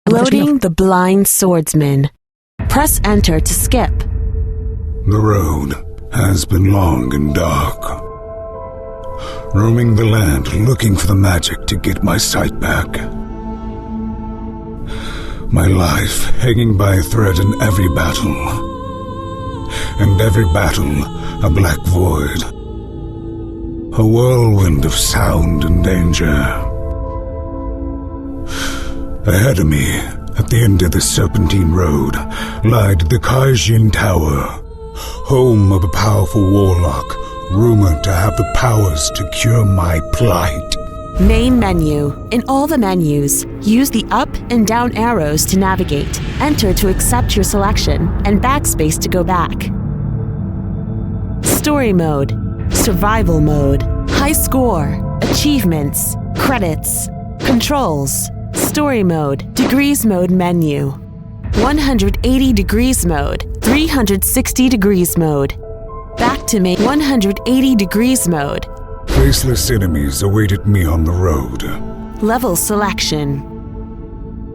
Loading The Blind Swordsman. Press enter to skip. The road has been long and dark. Roaming the land looking for the magic to get my sight back. My life hanging by a thread in every battle. And every battle a black void. A whirlwind of sound and danger. Ahead of me, at the end of the Serpentine Road, lied the Kaijin Tower, home of a powerful warlock, rumored to have the powers to cure my plight. Main menu. In all the menus, use the up and down arrows to navigate. Enter to accept your selection, and backspace to go back. Story mode. Survival mode. High score. Achievements. Credits. Controls. Story mode. Degrees mode menu. 180 degrees mode. 360 degrees mode. Back to main 180 degrees mode. Faceless enemies awaited me on the road. Level selection.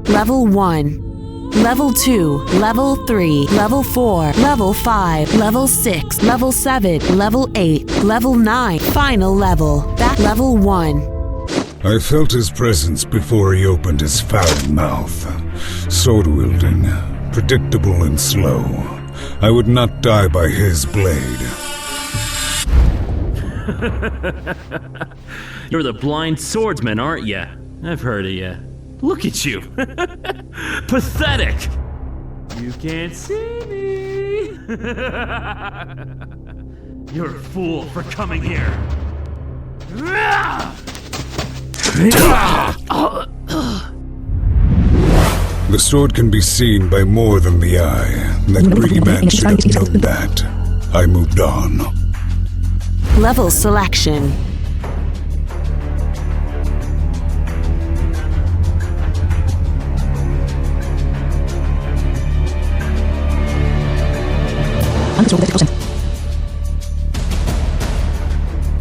Level 1. Level 2, Level 3, Level 4, Level 5, Level 6, Level 7, Level 8, Level 9, Final Level. Back Level 1. I felt his presence before he opened his foul mouth. Sword-wielding, predictable and slow. I would not die by his blade. You're the blind swordsman, aren't you? I've heard of you. Look at you. Pathetic. You can't see me. You're a fool for coming here. The sword can be seen by more than the eye. That greedy man should have known that. I moved on. Level selection.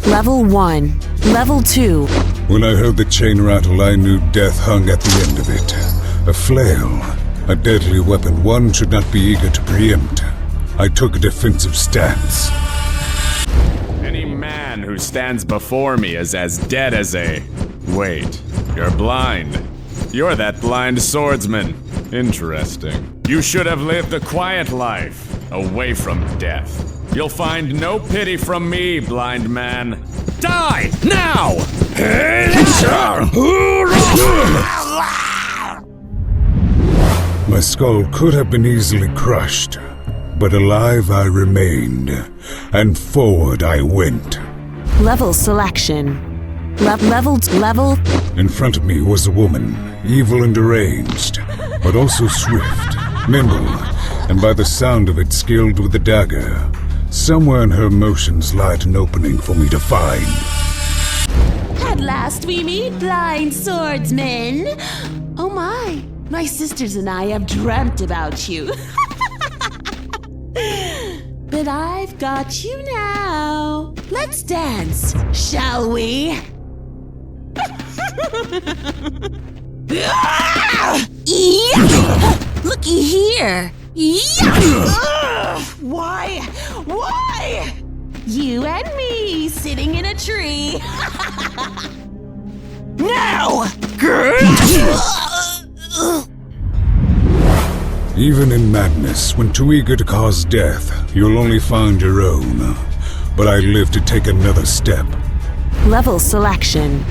Level 1. Level 2. When I heard the chain rattle, I knew death hung at the end of it. A flail, a deadly weapon one should not be eager to preempt. I took a defensive stance. Any man who stands before me is as dead as a... Wait, you're blind. You're that blind swordsman. Interesting. You should have lived a quiet life, away from death. You'll find no pity from me, blind man. Die, now! My skull could have been easily crushed, but alive I remained, and forward I went. Level selection. Level. In front of me was a woman, evil and deranged, but also swift, nimble, and by the sound of it skilled with the dagger. Somewhere in her motions lied an opening for me to find. At last we meet, blind swordsman. Oh my sisters and I have dreamt about you. But I've got you now. Let's dance, shall we? Looky here. Why? You and me sitting in a tree. Now! Even in madness, when too eager to cause death, you'll only find your own. But I live to take another step. Level selection.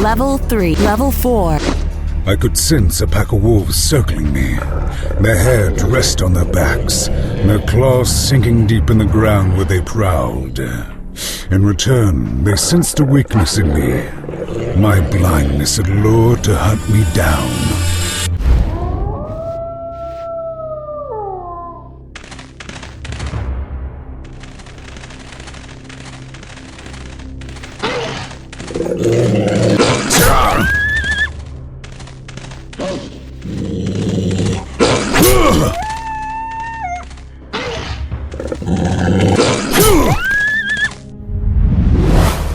Level 3. Level 4. I could sense a pack of wolves circling me, their hair dressed on their backs, and their claws sinking deep in the ground where they prowled. In return, they sensed a weakness in me. My blindness had lured to hunt me down.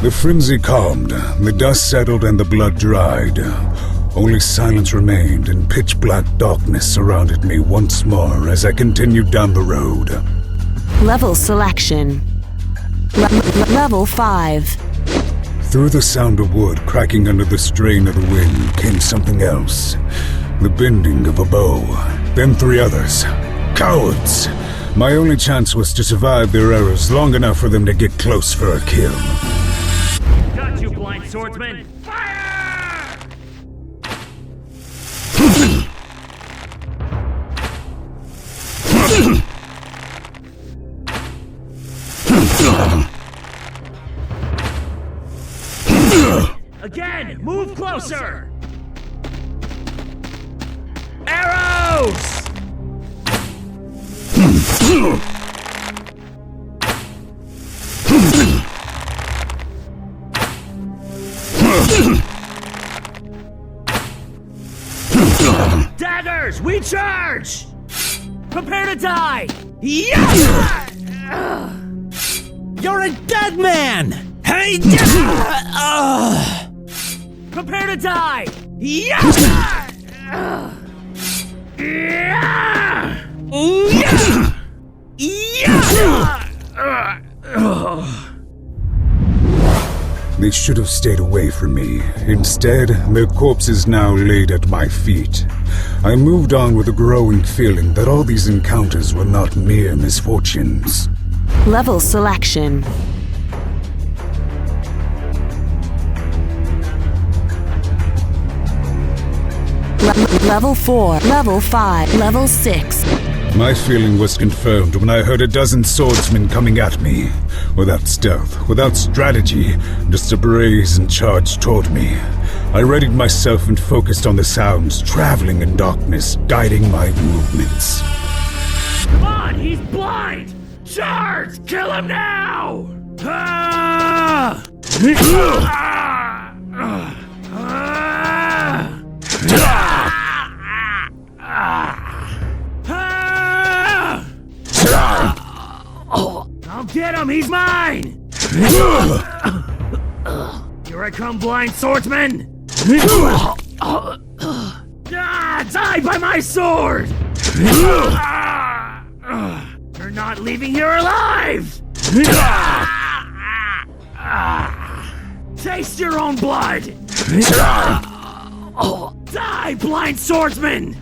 The frenzy calmed, the dust settled and the blood dried. Only silence remained and pitch-black darkness surrounded me once more as I continued down the road. Level selection. Level 5. Through the sound of wood cracking under the strain of the wind came something else. The bending of a bow. Then 3 others. Cowards! My only chance was to survive their arrows long enough for them to get close for a kill. Got you, blind swordsman! Fire! Again! Move closer! Arrows! Daggers! We charge! Prepare to die! Yeah! You're a dead man! Hey! Prepare to die! Yeah! They should have stayed away from me. Instead, their corpses now laid at my feet. I moved on with a growing feeling that all these encounters were not mere misfortunes. Level selection. Level 4, Level 5, Level 6. My feeling was confirmed when I heard a dozen swordsmen coming at me. Without stealth, without strategy, just a brazen charge toward me. I readied myself and focused on the sounds, traveling in darkness, guiding my movements. Come on, he's blind! Charge! Kill him now! Ah! I'll get him! He's mine! Here I come, blind swordsman! Die by my sword! You're not leaving here alive! Taste your own blood! Die, blind swordsman!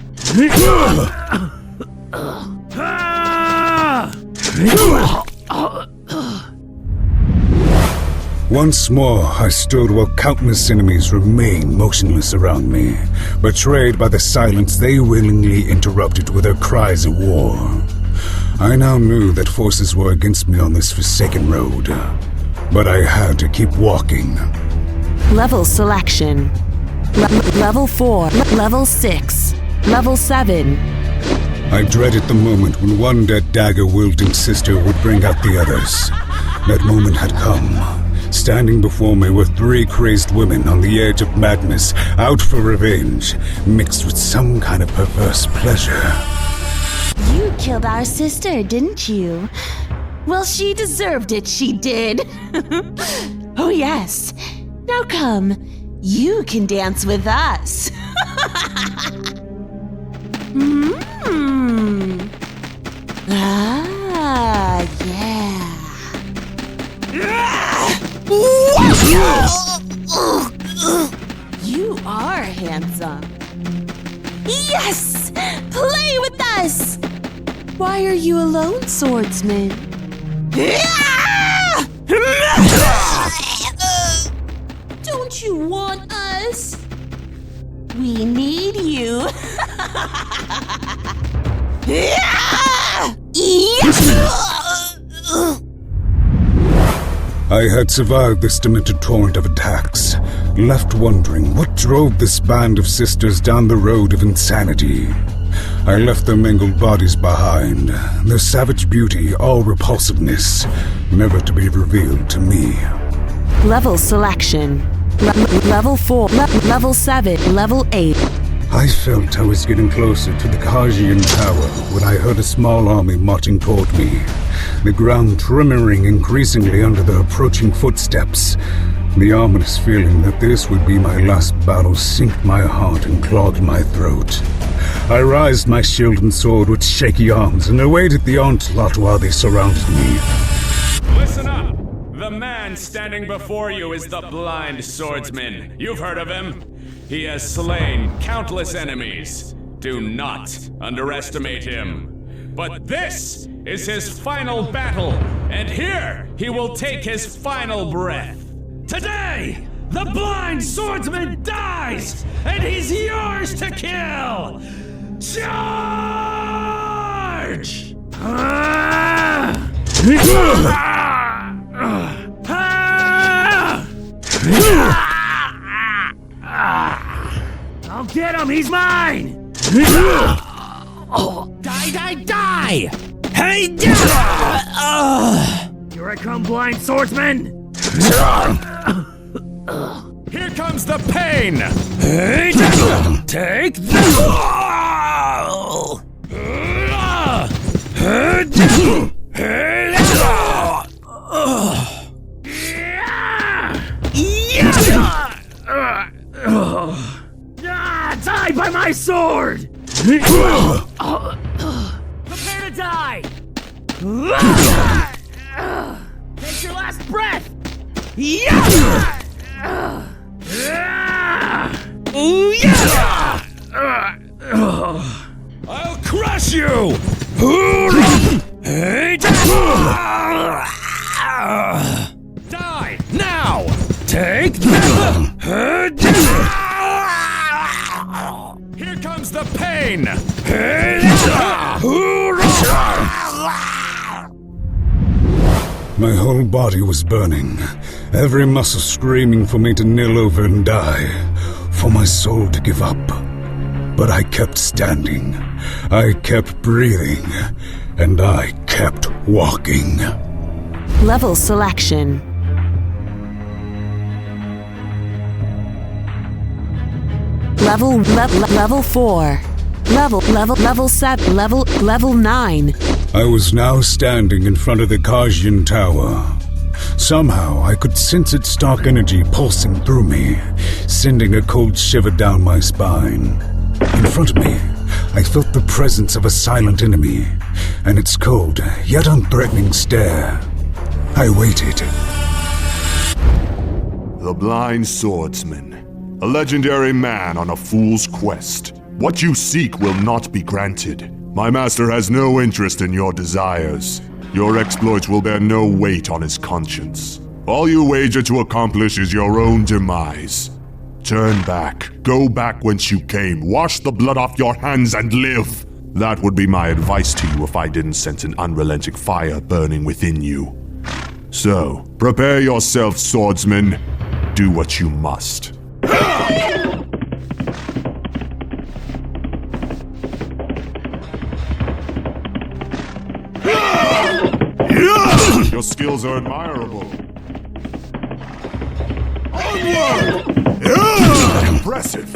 Once more, I stood while countless enemies remained motionless around me, betrayed by the silence they willingly interrupted with their cries of war. I now knew that forces were against me on this forsaken road, but I had to keep walking. Level selection. Level 4, Level 6, Level 7. I dreaded the moment when one dead dagger-wielding sister would bring out the others. That moment had come. Standing before me were 3 crazed women on the edge of madness, out for revenge, mixed with some kind of perverse pleasure. You killed our sister, didn't you? Well, she deserved it, she did. Oh, yes. Now come, you can dance with us. Ah, yeah. You are handsome. Yes! Play with us! Why are you alone, swordsman? Don't you want us? We need you. I had survived this demented torrent of attacks, left wondering what drove this band of sisters down the road of insanity. I left their mangled bodies behind, their savage beauty, all repulsiveness, never to be revealed to me. Level selection. Level 4, Level 7, Level 8. I felt I was getting closer to the Kajian Tower when I heard a small army marching toward me, the ground tremoring increasingly under the approaching footsteps. The ominous feeling that this would be my last battle sinked my heart and clogged my throat. I raised my shield and sword with shaky arms and awaited the onslaught while they surrounded me. Listen up! The man standing before you is the Blind Swordsman. You've heard of him. He has slain countless enemies. Do not underestimate him. But this is his final battle, and here he will take his final breath. Today, the Blind Swordsman dies, and he's yours to kill! Charge! I'll get him! He's mine! Die, die, die! Hey, Here I come, Blind Swordsman! Here comes the pain! Take this! Die by my sword! Prepare to die! Take your last breath! I'll crush you! Die! Now! Take this! Here comes the pain! My whole body was burning, every muscle screaming for me to kneel over and die, for my soul to give up. But I kept standing, I kept breathing, and I kept walking. Level selection. Level 4. Level 7. Level 9. I was now standing in front of the Kajian Tower. Somehow I could sense its stark energy pulsing through me, sending a cold shiver down my spine. In front of me, I felt the presence of a silent enemy, and its cold, yet unthreatening stare. I waited. The Blind Swordsman, a legendary man on a fool's quest. What you seek will not be granted. My master has no interest in your desires. Your exploits will bear no weight on his conscience. All you wager to accomplish is your own demise. Turn back. Go back whence you came. Wash the blood off your hands and live. That would be my advice to you if I didn't sense an unrelenting fire burning within you. So, prepare yourself, swordsman. Do what you must. Your skills are admirable. Onward! Impressive.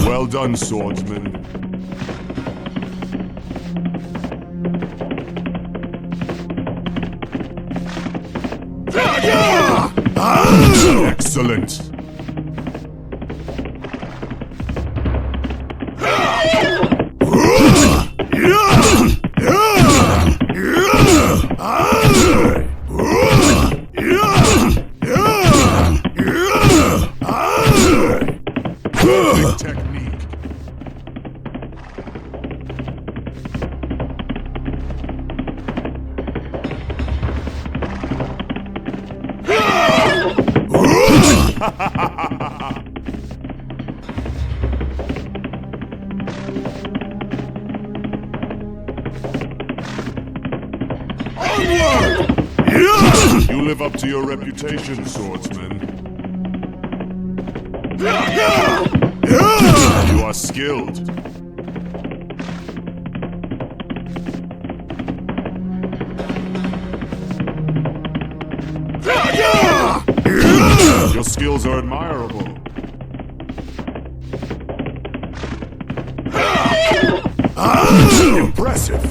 Well done, swordsman. Excellent. Technique. Onward! You live up to your reputation, swordsman. You are skilled. Your skills are admirable. Impressive.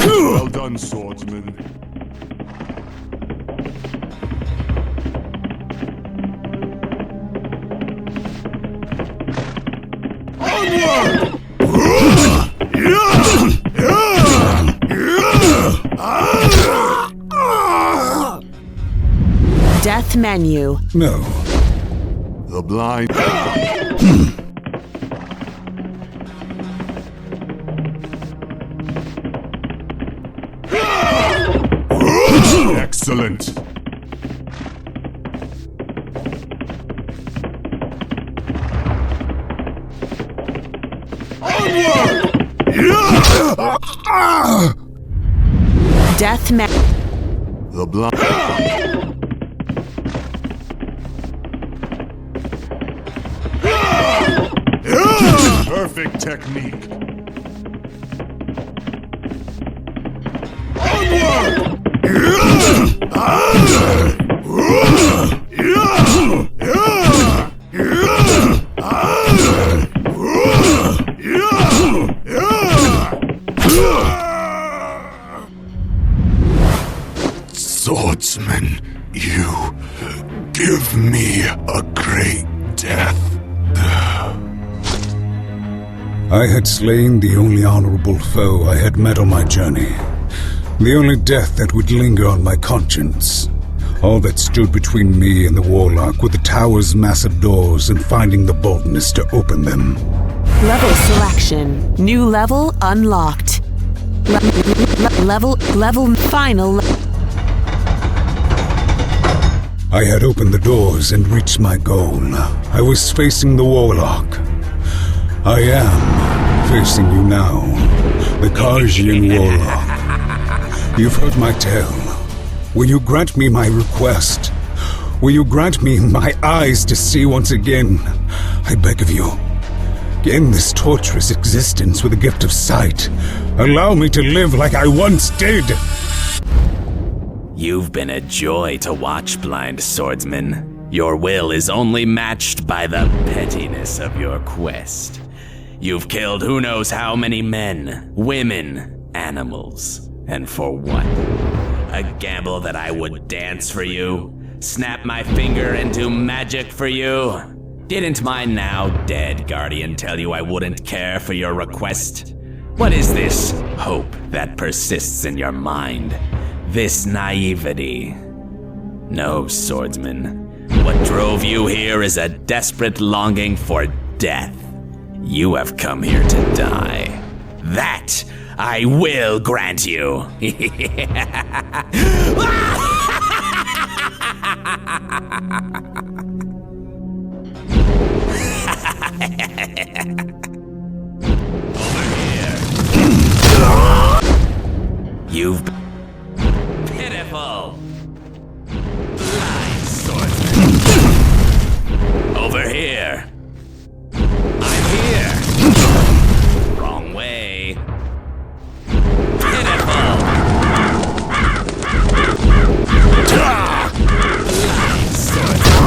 Well done, swordsman. Death menu. No. The blind. Excellent. Death menu. The blind. Perfect technique. Swordsman, you give me a great death. I had slain the only honorable foe I had met on my journey. The only death that would linger on my conscience. All that stood between me and the warlock were the tower's massive doors and finding the boldness to open them. Level selection. New level unlocked. Level final. I had opened the doors and reached my goal. I was facing the warlock. I am facing you now, the Karjian warlock. You've heard my tale. Will you grant me my request? Will you grant me my eyes to see once again? I beg of you. End this torturous existence with a gift of sight. Allow me to live like I once did. You've been a joy to watch, blind swordsman. Your will is only matched by the pettiness of your quest. You've killed who knows how many men, women, animals. And for what? A gamble that I would dance for you? Snap my finger and do magic for you? Didn't my now dead guardian tell you I wouldn't care for your request? What is this hope that persists in your mind? This naivety? No, swordsman. What drove you here is a desperate longing for death. You have come here to die. That I will grant you. You've been pitiful. Blind swordsman. Over here. I'm here. Wrong way. Pitiful. Blind swordsman.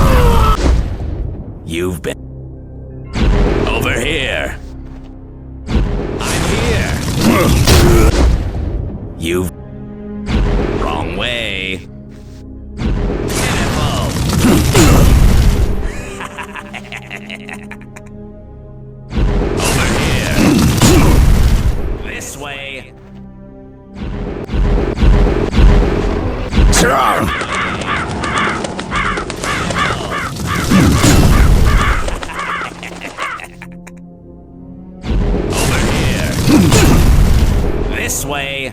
You've been over here. I'm here. You've wrong way. Pitiful. Over here. This way. Over here. This way.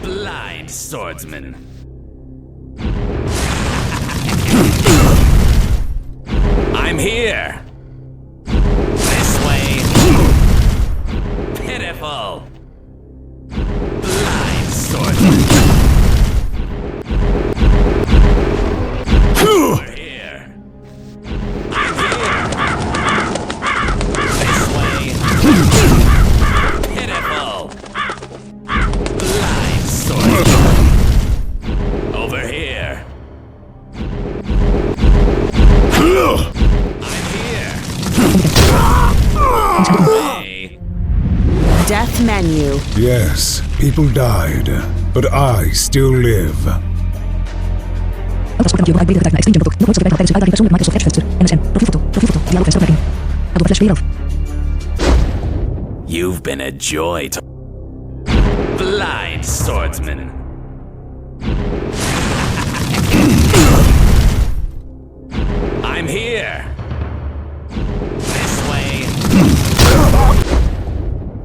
Blind swordsman. I'm here. This way. Pitiful. Blind swordsman. Over here. Way. Death menu. Yes, people died, but I still live. You've been a joy to blind swordsman. I'm here. This way.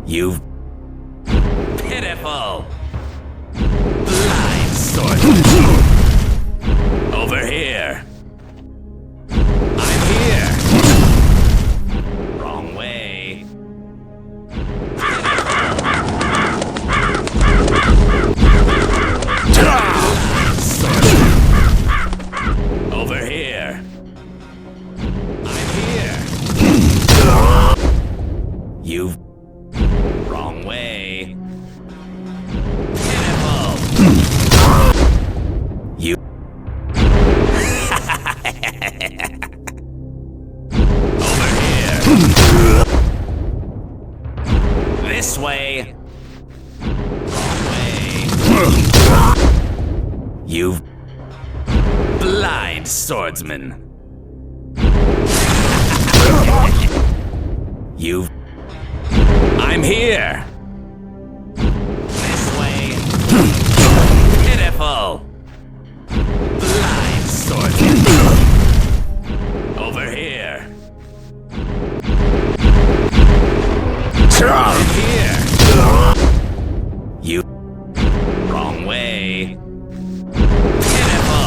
You've pitiful blind swordsman. Over here. I'm here. Wrong way. Over here. I'm here. You've wrong way. Pitiful. You over here. This way. Wrong way. You've blind swordsman. You've I'm here. This way. Pitiful. Blind swordsman. Over here. I'm here. You wrong way. Pitiful.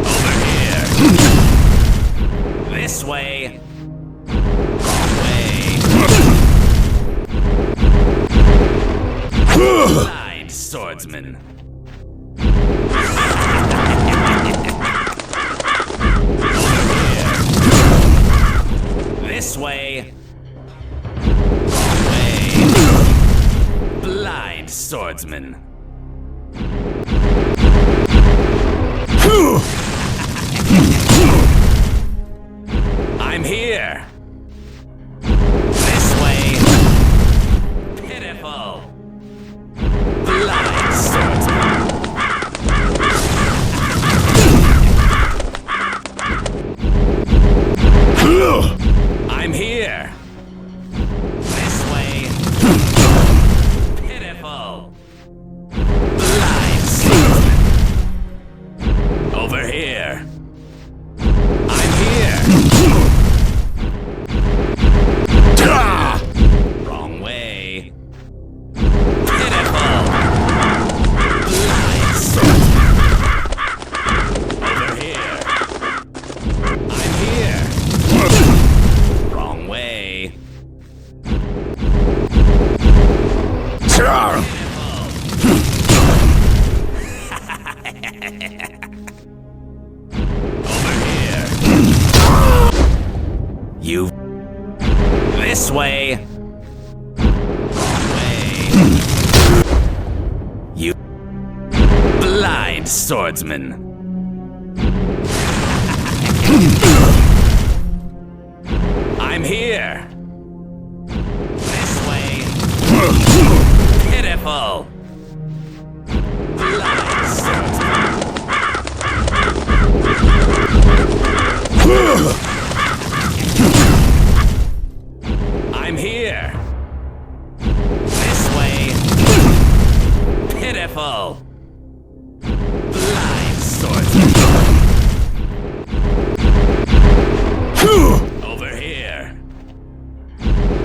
Over here. This way. Wrong way. Blind swordsman. This way. Wrong way. Blind swordsman. I'm here. This way. Pitiful. Blind swordsman. I'm here. This way. Pitiful. Blind swordsman. Over here. I'm here. Wrong way. Pitiful. Blind swordsman. Over here. I'm here. Wrong way. Over here. You. This way. Wrong way. You. Blind swordsman. I'm here. This way. Pitiful. Blind swordsman. I'm here. This way. Pitiful. Blind swordsman. Over here.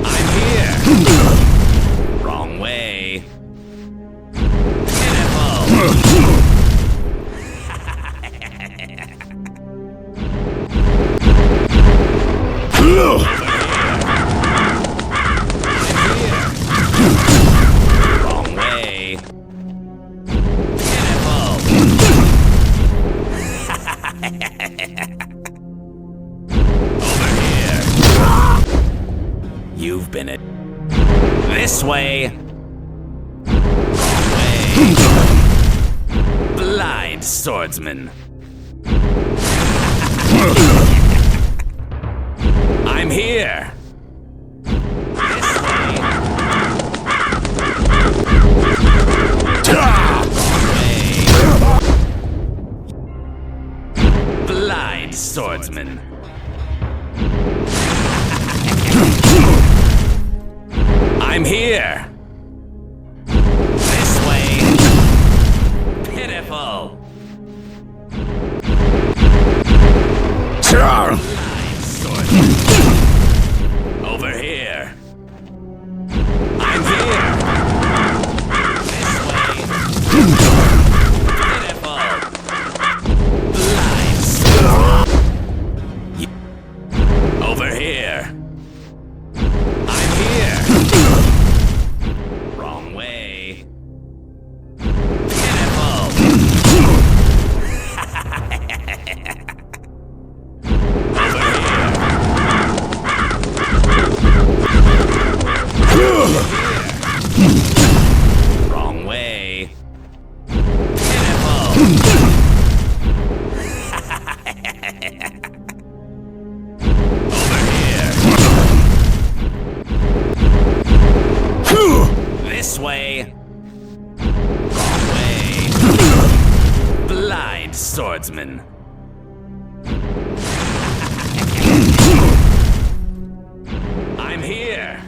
I'm here. Wrong way. Pitiful. Over here. I'm here. Wrong way. Pitiful. Over here. You've been it. This way. Wrong way. Blind swordsman. I'm here. Blind swordsman. I'm here. This way. Pitiful. Blind swordsman. Over here. I'm here. This way. Pitiful. Blind swordsman. Over here. I'm here. Wrong way. Pitiful. Wrong way. Pitiful. Over here. This way. Wrong way. Blind swordsman. I'm here.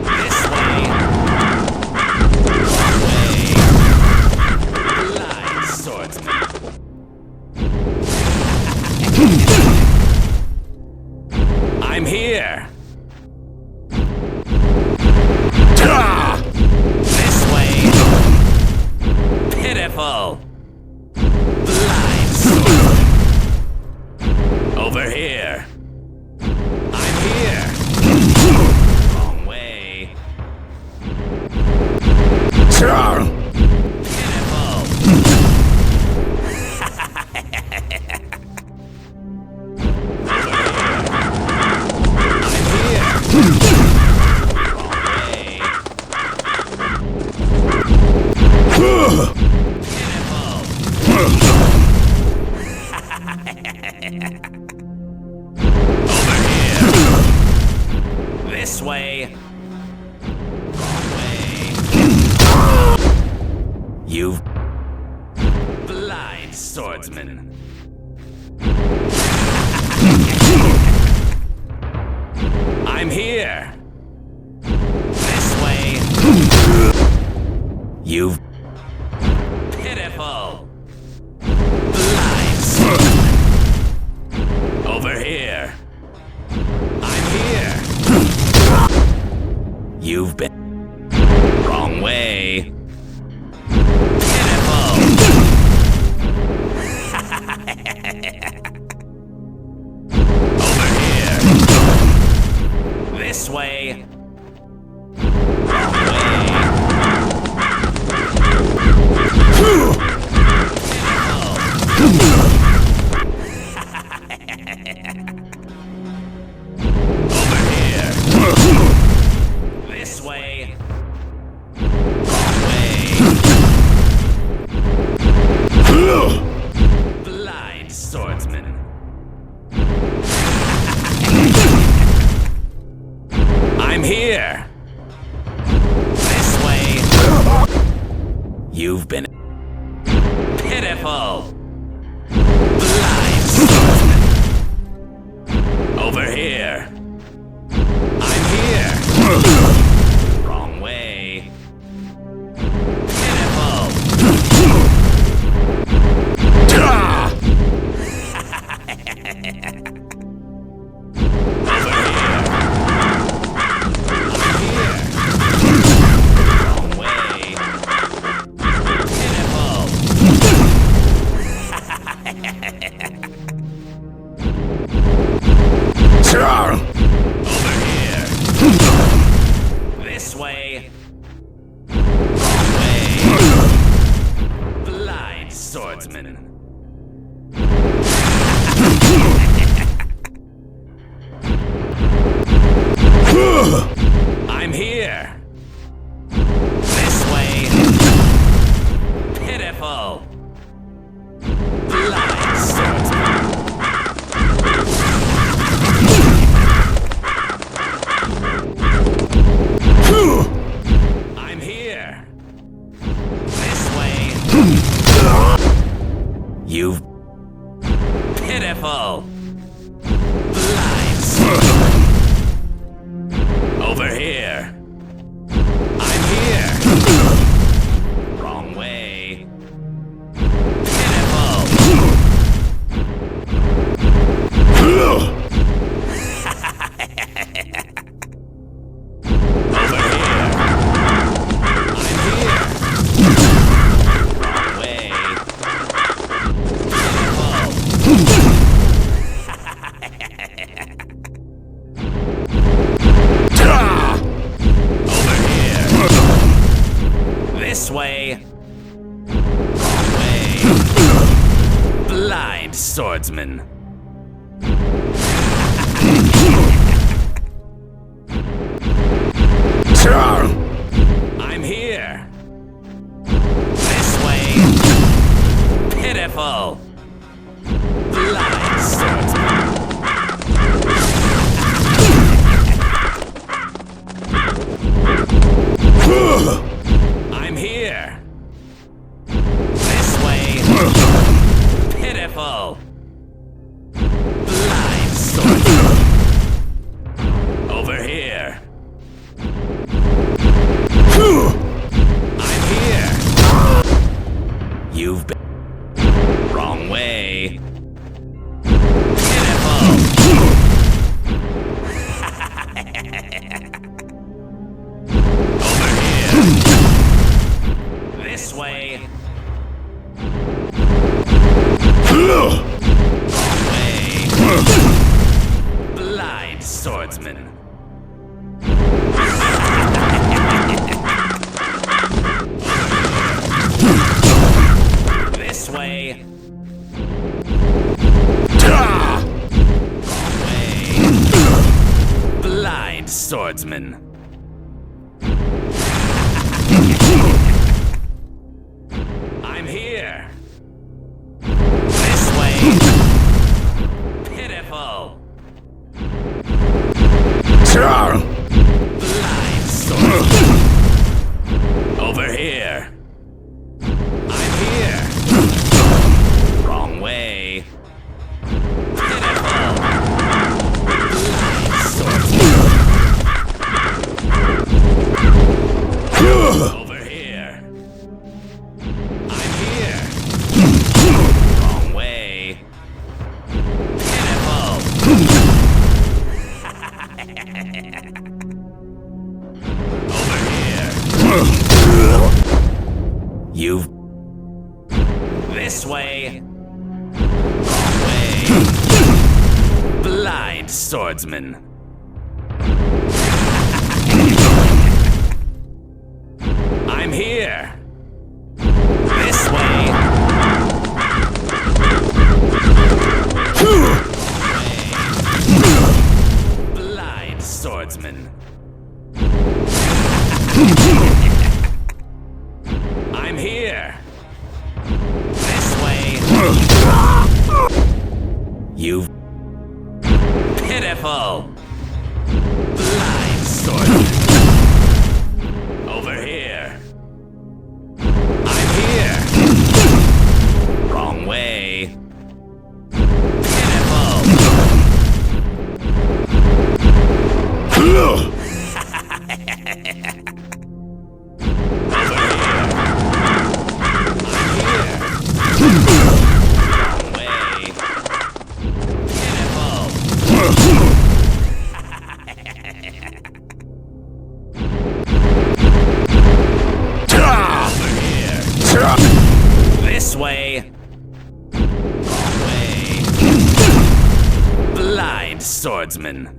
This way. Wrong way. Blind swordsman. I'm here. This way. Pitiful. Blind swordsman. Over here. I'm here. Wrong way. Pitiful. This way. Wrong way. You blind swordsman. I'm here. This way. You pitiful. Blind swordsman. Over here. I'm here. You've been wrong way. Pitiful. Over here. This way. Wrong way. Over here. This way. Wrong way. Blind swordsman. I'm here. This way. You've been pitiful. Blind swordsman. Over here. I'm here. Wrong way. Pitiful. Over here. I'm here. Wrong way. Pitiful. Over here. This way. Wrong way. Blind swordsman. I'm here. This way. Pitiful. You pitiful blind swordsman. Over here. I'm here. Wrong way. Pitiful. Over here. I'm here. Wrong way. Over here. This way. Wrong way. Blind swordsman. I'm here. This way. Pitiful. Blind swordsman. I'm here. This way. Pitiful. Blind swordsman. Over here. I'm here. You've been wrong way. Pitiful. Over here. This way. Wrong way. Blind swordsman. This way. Wrong way. Blind swordsman. I'm here. This way. Pitiful. Blind swordsman. Over here. I'm here. Wrong way. Pitiful. Blind swordsman. Over here. I'm here. Wrong way. Pitiful. Over here. You've this way. Wrong way. Blind swordsman. I'm here. This way. Blind swordsman. I'm here. This way. You pitiful blind swordsman. Over here. I'm here. Wrong way. Pitiful. This way. Wrong way. Blind swordsman.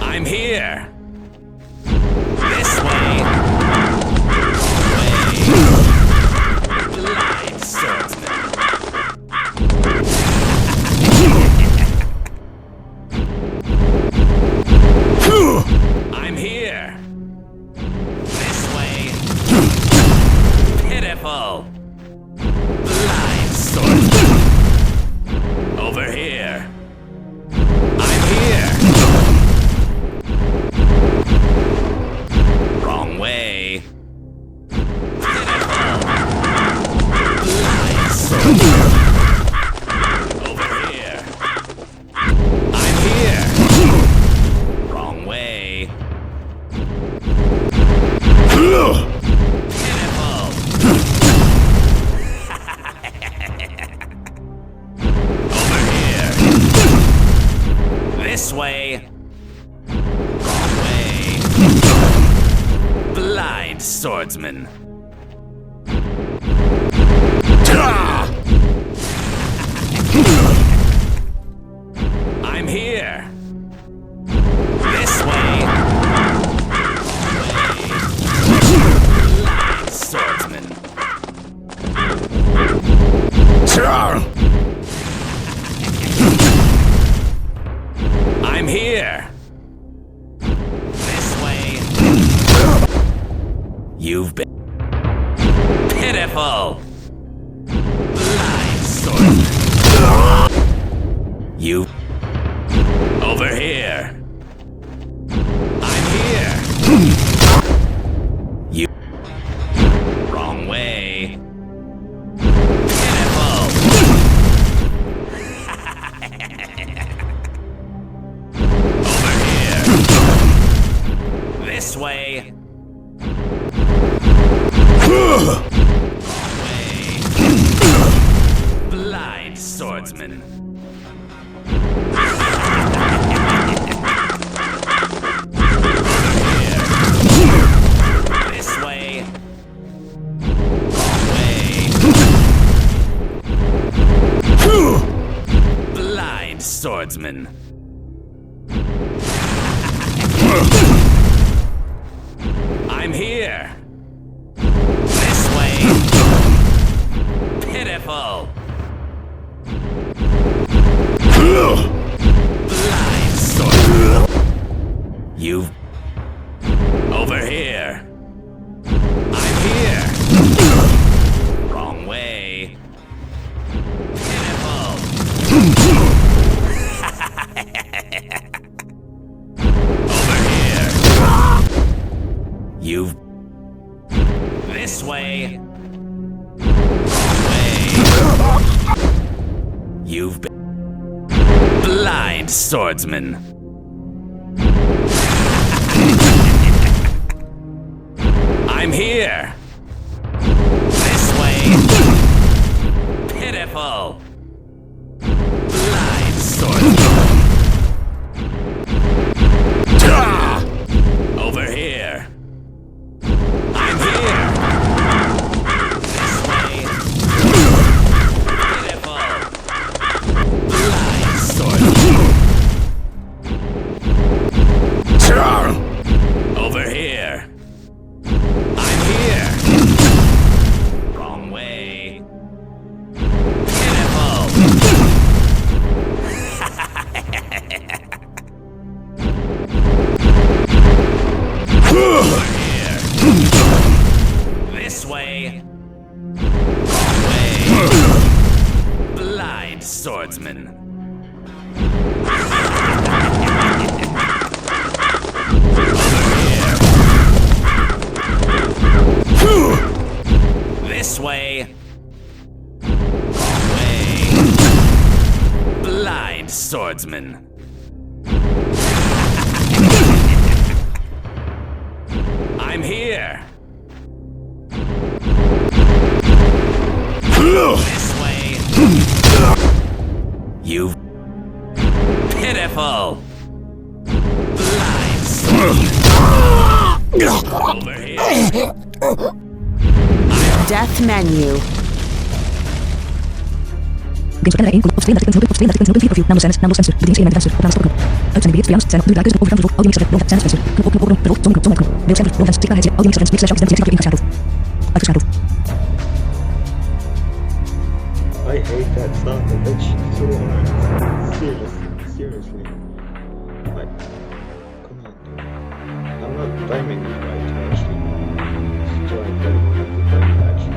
I'm here. This way. Blind swordsman. I'm here. This way. Pitiful. Blind swordsman. Over here. I'm here. way. Wrong way. Blind swordsman. I'm here. This way. Blind swordsman. I'm here. This way. You've been pitiful. Blind swordsman. You over here. I'm here. You wrong way. Pitiful. Over here. This way. Wrong way. Blind swordsman. This way. Wrong way. Blind swordsman. I'm here. This way. Pitiful. Blind swordsman. You've over here. I'm here. Wrong way. Pitiful. Over here. You've this way. Wrong way. You've been blind swordsman. I'm here. This way. Pitiful. Blind swordsman. Over here. I'm here. This way. Pitiful. Blind swordsman. Over here. I'm here. Wrong way. Pitiful. Over here. This way. Wrong way. Blind swordsman. This way. Wrong way. Blind swordsman. I'm here. This way. You pitiful. Blind swordsman. Over here. Death menu. I hate that song, that shit so hard. Seriously. Like, come on, dude. I'm not blaming you right to actually join the action.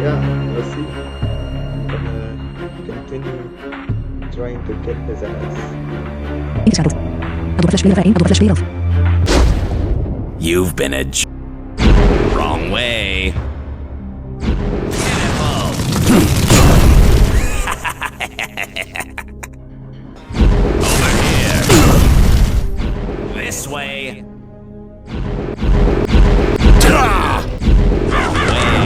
Yeah, we'll see. I'm gonna continue trying to get his ass. You've been a wrong way. Pitiful. Over here. This way. Wrong way.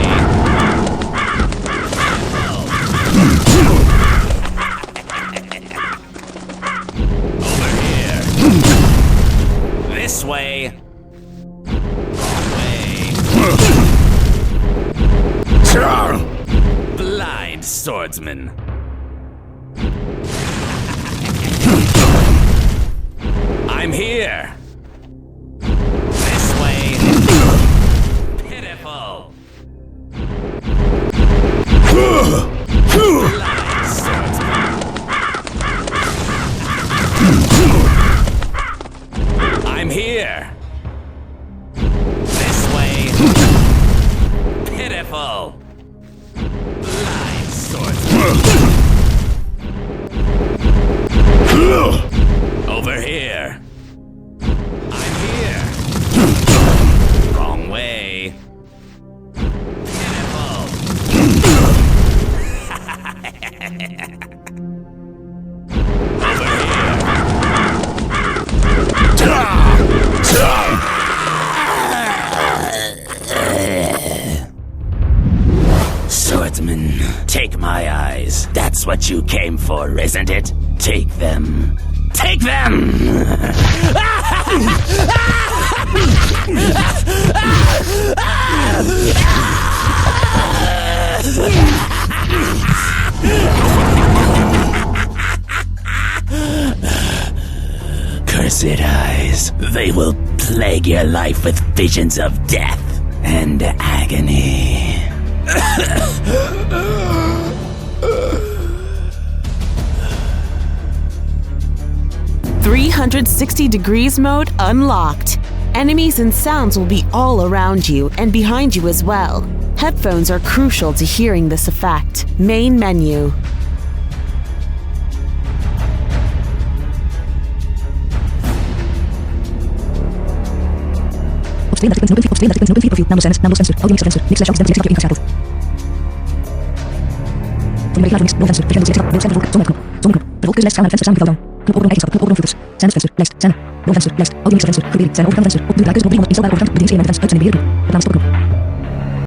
Over here. This way. Way. Blind swordsman. I'm here. This way. Pitiful. Blind swordsman. I'm here. This way. Pitiful. Blind swordsman. Over here. I'm here. Wrong way. Pitiful. Over here. Swordsman, take my eyes. That's what you came for, isn't it? Take them. Take them! Cursed eyes. They will plague your life with visions of death and agony. 360 degrees mode unlocked. Enemies and sounds will be all around you and behind you as well. Headphones are crucial to hearing this effect. Main menu.